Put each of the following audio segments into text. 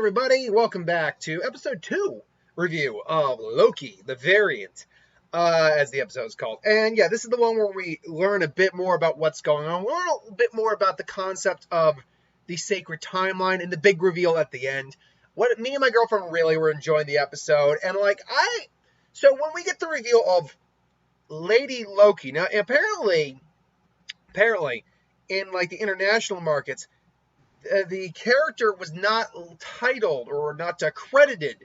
everybody, welcome back to episode 2 review of Loki, the variant, as the episode is called. And yeah, this is the one where we learn a bit more about what's going on. We learn a bit more about the concept of the sacred timeline and the big reveal at the end. What me and my girlfriend really were enjoying the episode, and so when we get the reveal of Lady Loki, now apparently, in like the international markets, the character was not titled or not credited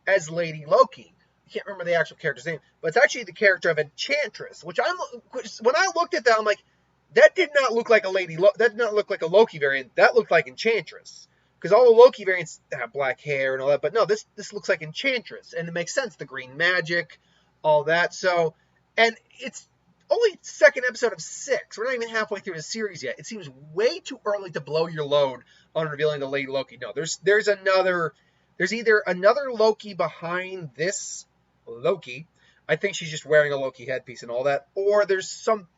as Lady Loki. I can't remember the actual character's name, but it's actually the character of Enchantress. When I looked at that, I'm like, that did not look like that did not look like a Loki variant. That looked like Enchantress, because all the Loki variants have black hair and all that. But no, this looks like Enchantress, and it makes sense. The green magic, all that. So, and it's only second episode of 6. We're not even halfway through the series yet. It seems way too early to blow your load on revealing the Lady Loki. No, there's either another Loki behind this Loki. I think she's just wearing a Loki headpiece and all that, or there's some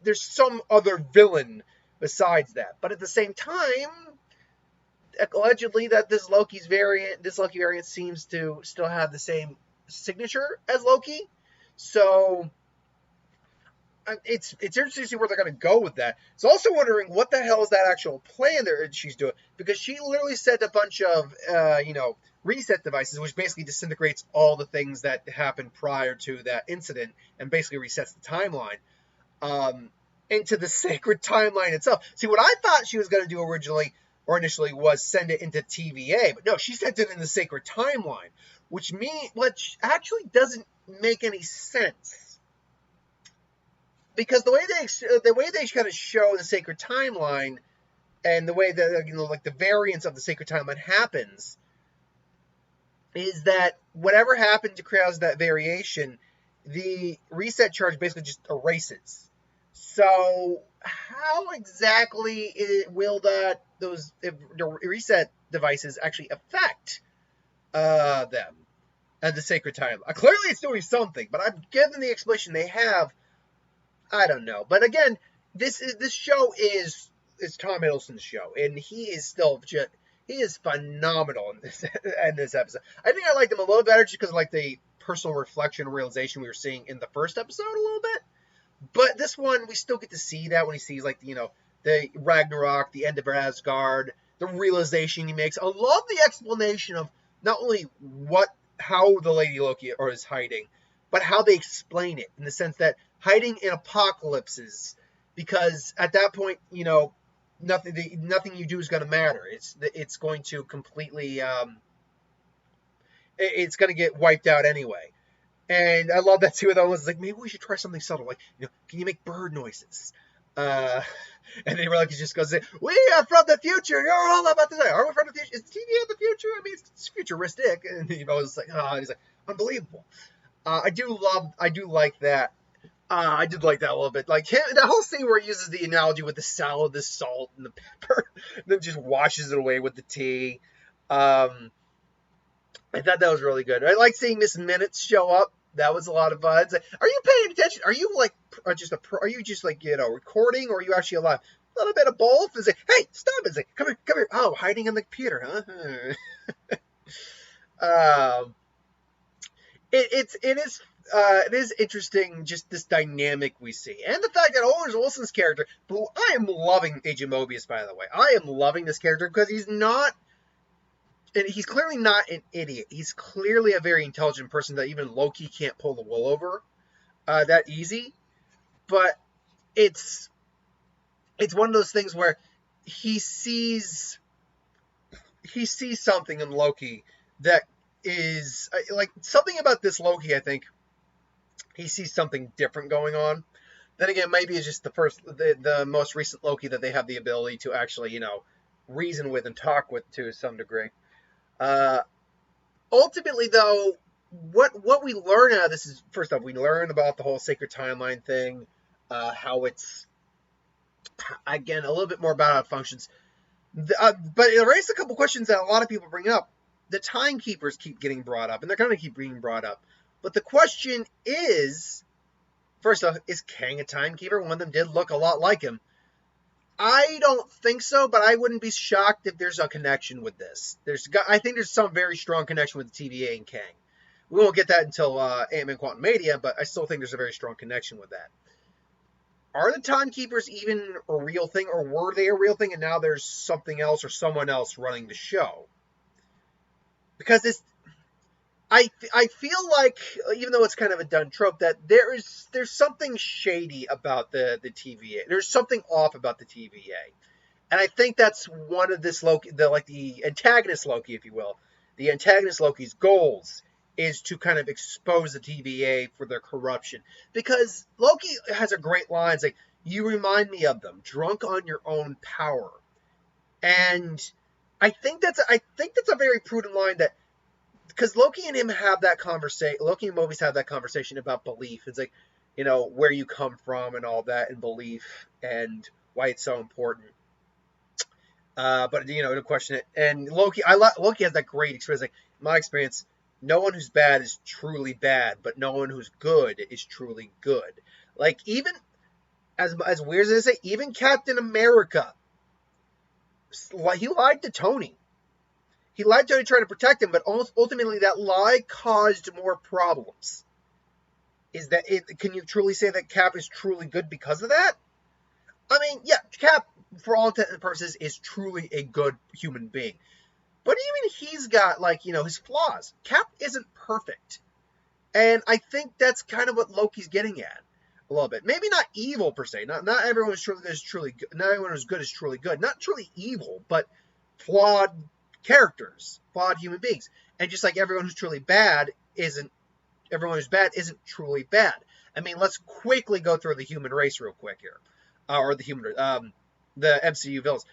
other villain besides that. But at the same time, allegedly that this Loki variant seems to still have the same signature as Loki. So it's interesting to see where they're going to go with that. It's also wondering what the hell is that actual plan that she's doing, because she literally sent a bunch of reset devices, which basically disintegrates all the things that happened prior to that incident and basically resets the timeline into the sacred timeline itself. See, what I thought she was going to do initially was send it into TVA, but no, she sent it in the sacred timeline, which actually doesn't make any sense. Because the way they kind of show the sacred timeline, and the way that the variance of the sacred timeline happens, is that whatever happened to cause that variation, the reset charge basically just erases. So how exactly will the reset devices actually affect them and the sacred timeline? Clearly, it's doing something, but I'm given the explanation they have. I don't know, but again, this show is Tom Hiddleston's show, and he is phenomenal in this episode. I think I liked him a little better just because of the personal reflection and realization we were seeing in the first episode a little bit. But this one, we still get to see that when he sees the Ragnarok, the end of Asgard, the realization he makes. I love the explanation of not only how the Lady Loki is hiding, but how they explain it, in the sense that hiding in apocalypses, because at that point, nothing you do is going to matter. It's going to completely, it's going to get wiped out anyway. And I love that too. That was maybe we should try something subtle, can you make bird noises? And then he just goes, "We are from the future. You're all about to say, are we from the future? Is TV of the future? I mean, it's futuristic." And he's like, unbelievable. I do like that. I did like that a little bit. The whole scene where he uses the analogy with the salad, the salt, and the pepper, and then just washes it away with the tea. I thought that was really good. I like seeing Miss Minutes show up. That was a lot of fun. Are you paying attention? Are you are you just recording, or are you actually alive? A little bit of both. And hey, stop it. Come here. Oh, hiding in the computer, huh? It is interesting, just this dynamic we see, and the fact that Owen Wilson's character, who I am loving, Agent Mobius, by the way, I am loving this character because he's clearly not an idiot. He's clearly a very intelligent person that even Loki can't pull the wool over that easy. But it's one of those things where he sees something in Loki that is something about this Loki. I think he sees something different going on. Then again, maybe it's just the most recent Loki that they have the ability to actually reason with and talk with to some degree. Ultimately, though, what we learn out of this is, first off, we learn about the whole sacred timeline thing, how it's, again, a little bit more about how it functions. But it raises a couple questions that a lot of people bring up. The timekeepers keep getting brought up, and they're going to keep being brought up. But the question is, first off, is Kang a timekeeper? One of them did look a lot like him. I don't think so, but I wouldn't be shocked if there's a connection with this. I think there's some very strong connection with the TVA and Kang. We won't get that until Ant-Man Quantumania, but I still think there's a very strong connection with that. Are the Timekeepers even a real thing, or were they a real thing, and now there's something else or someone else running the show? Because I feel like, even though it's kind of a done trope, that there's something shady about the TVA. There's something off about the TVA. And I think that's one of this Loki, the antagonist Loki, if you will. The antagonist Loki's goals is to kind of expose the TVA for their corruption. Because Loki has a great line, it's like, you remind me of them, drunk on your own power. And I think that's a very prudent line, that because Loki and him have that conversation. Loki and Mobius have that conversation about belief. It's like, where you come from and all that, and belief, and why it's so important. But to question it, and Loki has that great experience. Like, in my experience, no one who's bad is truly bad, but no one who's good is truly good. Like, even as weird as it is, even Captain America, he lied to Tony. He lied to Tony trying to protect him, but ultimately that lie caused more problems. Can you truly say that Cap is truly good because of that? I mean, yeah, Cap, for all intents and purposes, is truly a good human being. But even he's got, his flaws. Cap isn't perfect. And I think that's kind of what Loki's getting at a little bit. Maybe not evil, per se. Not everyone who's truly good is truly good. Not everyone who's good is truly good. Not truly evil, but flawed characters, flawed human beings. And just like everyone who's truly bad isn't truly bad. I mean, let's quickly go through the human race real quick here. Or the MCU villains.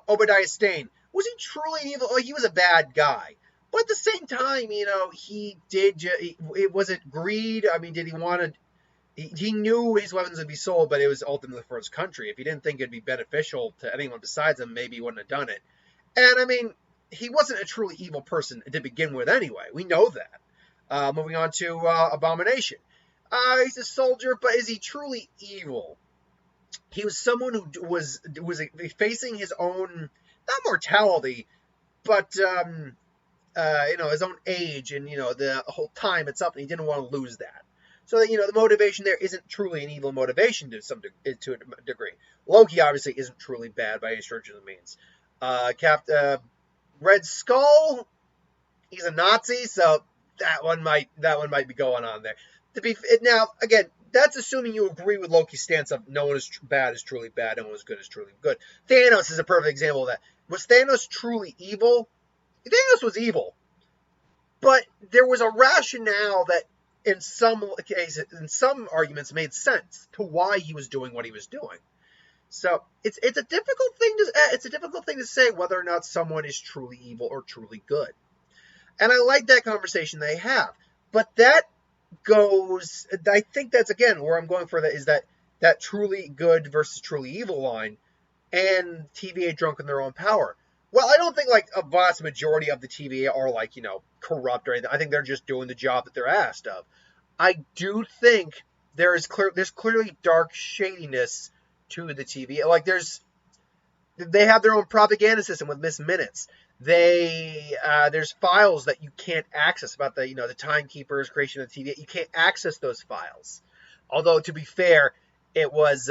Obadiah Stane. Was he truly evil? He was a bad guy. But at the same time, he did, was it greed? I mean, did he want to, he knew his weapons would be sold, but it was ultimately for his country. If he didn't think it'd be beneficial to anyone besides him, maybe he wouldn't have done it. And I mean, he wasn't a truly evil person to begin with anyway. We know that. Moving on to Abomination. He's a soldier, but is he truly evil? He was someone who was facing his own, not mortality, but his own age, and the whole time it's up, and he didn't want to lose that. So that the motivation there isn't truly an evil motivation to a degree. Loki obviously isn't truly bad by any stretch of the means. Red Skull, he's a Nazi, so that one might be going on there. Now again, that's assuming you agree with Loki's stance of no one is bad is truly bad, no one is good is truly good. Thanos is a perfect example of that. Was Thanos truly evil? Thanos was evil. But there was a rationale that in some cases, in some arguments, made sense to why he was doing what he was doing. So it's a difficult thing to say whether or not someone is truly evil or truly good. And I like that conversation they have. But that goes, I think that's again where I'm going for that, is that truly good versus truly evil line, and TVA drunk in their own power. Well, I don't think a vast majority of the TVA are corrupt or anything. I think they're just doing the job that they're asked of. I do think there's clearly dark shadiness to the TVA. They have their own propaganda system with Miss Minutes. There's files that you can't access about the Timekeepers, creation of the TVA. You can't access those files. Although, to be fair, it was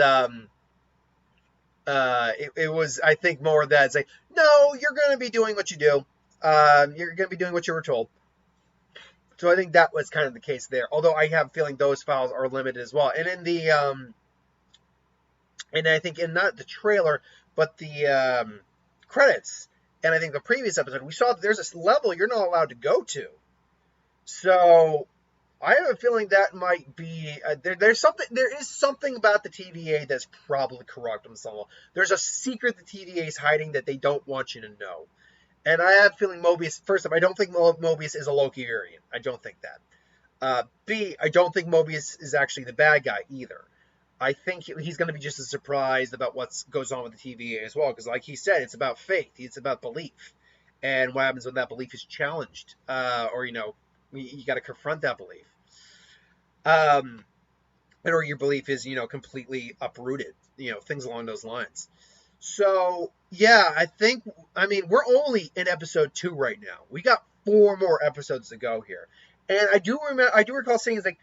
it was, I think, more that it's like, no, you're going to be doing what you do. You're going to be doing what you were told. So I think that was kind of the case there. Although I have a feeling those files are limited as well. And in the and I think in not the trailer, but the credits, and I think the previous episode, we saw that there's this level you're not allowed to go to. So I have a feeling that might be there is something about the TVA that's probably corrupt on some level. There's a secret the TVA is hiding that they don't want you to know. And I have a feeling Mobius, first off, I don't think Mobius is a Loki variant. I don't think that. B, I don't think Mobius is actually the bad guy either. I think he's going to be just as surprised about what goes on with the TVA as well. Because like he said, it's about faith. It's about belief. And what happens when that belief is challenged? You got to confront that belief. or your belief is, completely uprooted, things along those lines. So, yeah, I mean, we're only in episode 2 right now. We got 4 more episodes to go here. And I do recall saying, it's like,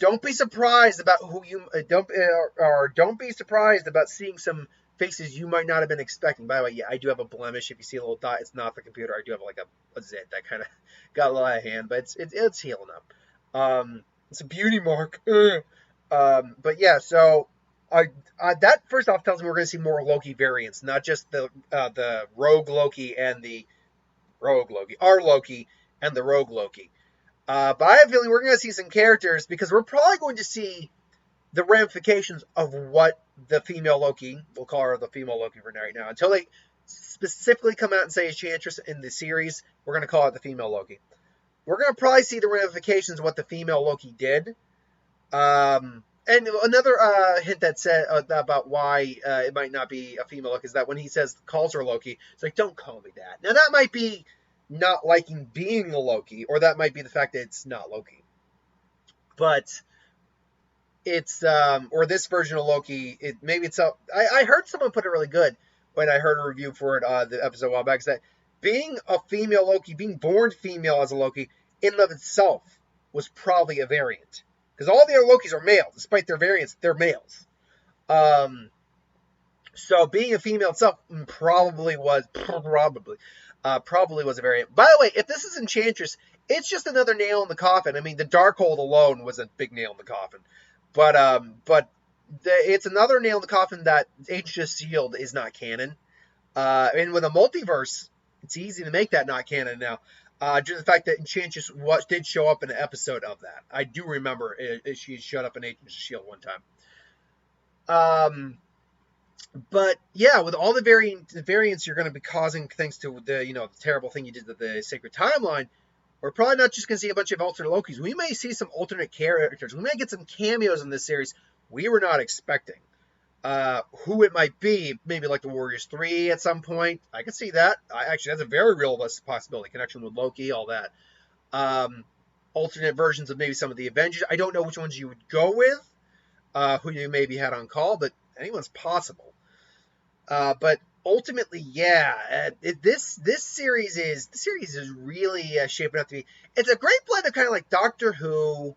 don't be surprised about who you don't be surprised about seeing some faces you might not have been expecting. By the way, yeah, I do have a blemish. If you see a little dot, it's not the computer. I do have like a zit that kind of got a little out of hand, but it's healing up. It's a beauty mark. But yeah, so that first off tells me we're going to see more Loki variants, not just the rogue Loki and the rogue Loki, our Loki and the rogue Loki. But I have a feeling we're going to see some characters, because we're probably going to see the ramifications of what the female Loki, we'll call her the female Loki for right now, until they specifically come out and say Enchantress in the series, we're going to call it the female Loki. We're going to probably see the ramifications of what the female Loki did. And another hint that said about why it might not be a female Loki is that when he calls her Loki, it's like, don't call me that. Now that might be not liking being a Loki, or that might be the fact that it's not Loki. But it's or this version of Loki, I heard someone put it really good when I heard a review for it the episode a while back, is that being a female Loki, being born female as a Loki in and of itself was probably a variant, because all the other Lokis are male. Despite their variants, they're males. So being a female itself probably was a variant. By the way, if this is Enchantress, it's just another nail in the coffin. I mean, the Darkhold alone was a big nail in the coffin, but it's another nail in the coffin that Agents of S.H.I.E.L.D. is not canon. And with a multiverse, it's easy to make that not canon now. Due to the fact that Enchantress did show up in an episode of that. I do remember she showed up in Agents of S.H.I.E.L.D. one time. But yeah, with all the variants, you're going to be causing thanks to the terrible thing you did to the Sacred Timeline. We're probably not just going to see a bunch of alternate Lokis. We may see some alternate characters. We may get some cameos in this series we were not expecting. Who it might be, maybe like the Warriors 3 at some point. I could see that. Actually, that's a very real possibility. Connection with Loki, all that. Alternate versions of maybe some of the Avengers. I don't know which ones you would go with, who you maybe had on call, but anyone's possible. But ultimately, yeah, this series is really shaping up to be. It's a great blend of kind of like Doctor Who,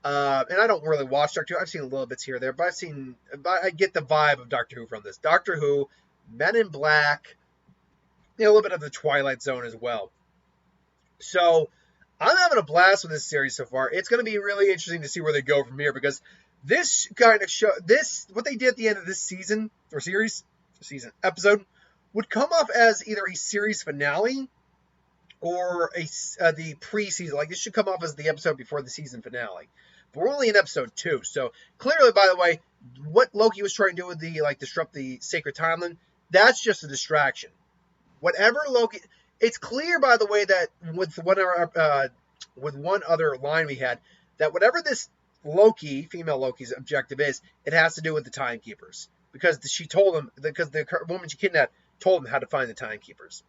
and I don't really watch Doctor Who. I've seen a little bits here or there, but I get the vibe of Doctor Who from this. Doctor Who, Men in Black, a little bit of the Twilight Zone as well. So I'm having a blast with this series so far. It's going to be really interesting to see where they go from here, because this kind of what they did at the end of this season or episode would come off as either a series finale or the pre-season. Like, this should come off as the episode before the season finale. But we're only in episode 2, so clearly, by the way, what Loki was trying to do with disrupt the Sacred Timeline, that's just a distraction. Whatever Loki, it's clear, by the way, that with one other line we had, that whatever this female Loki's objective is, it has to do with the Timekeepers. Because she told him, because the woman she kidnapped told him how to find the Timekeepers.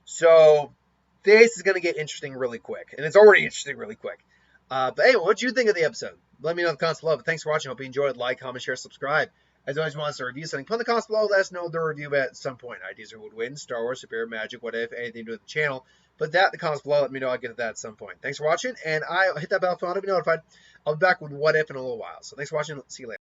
So this is going to get interesting really quick. And it's already interesting really quick. But anyway, what did you think of the episode? Let me know in the comments below. But thanks for watching. Hope you enjoyed. Like, comment, share, subscribe. As always, want us to review something, put in the comments below. Let us know the review at some point. Ideas who would win, Star Wars, Superior Magic, what if, anything to do with the channel. Put that in the comments below. Let me know. I'll get to that at some point. Thanks for watching. And I'll hit that bell if you want to be notified. I'll be back with what if in a little while. So thanks for watching. See you later.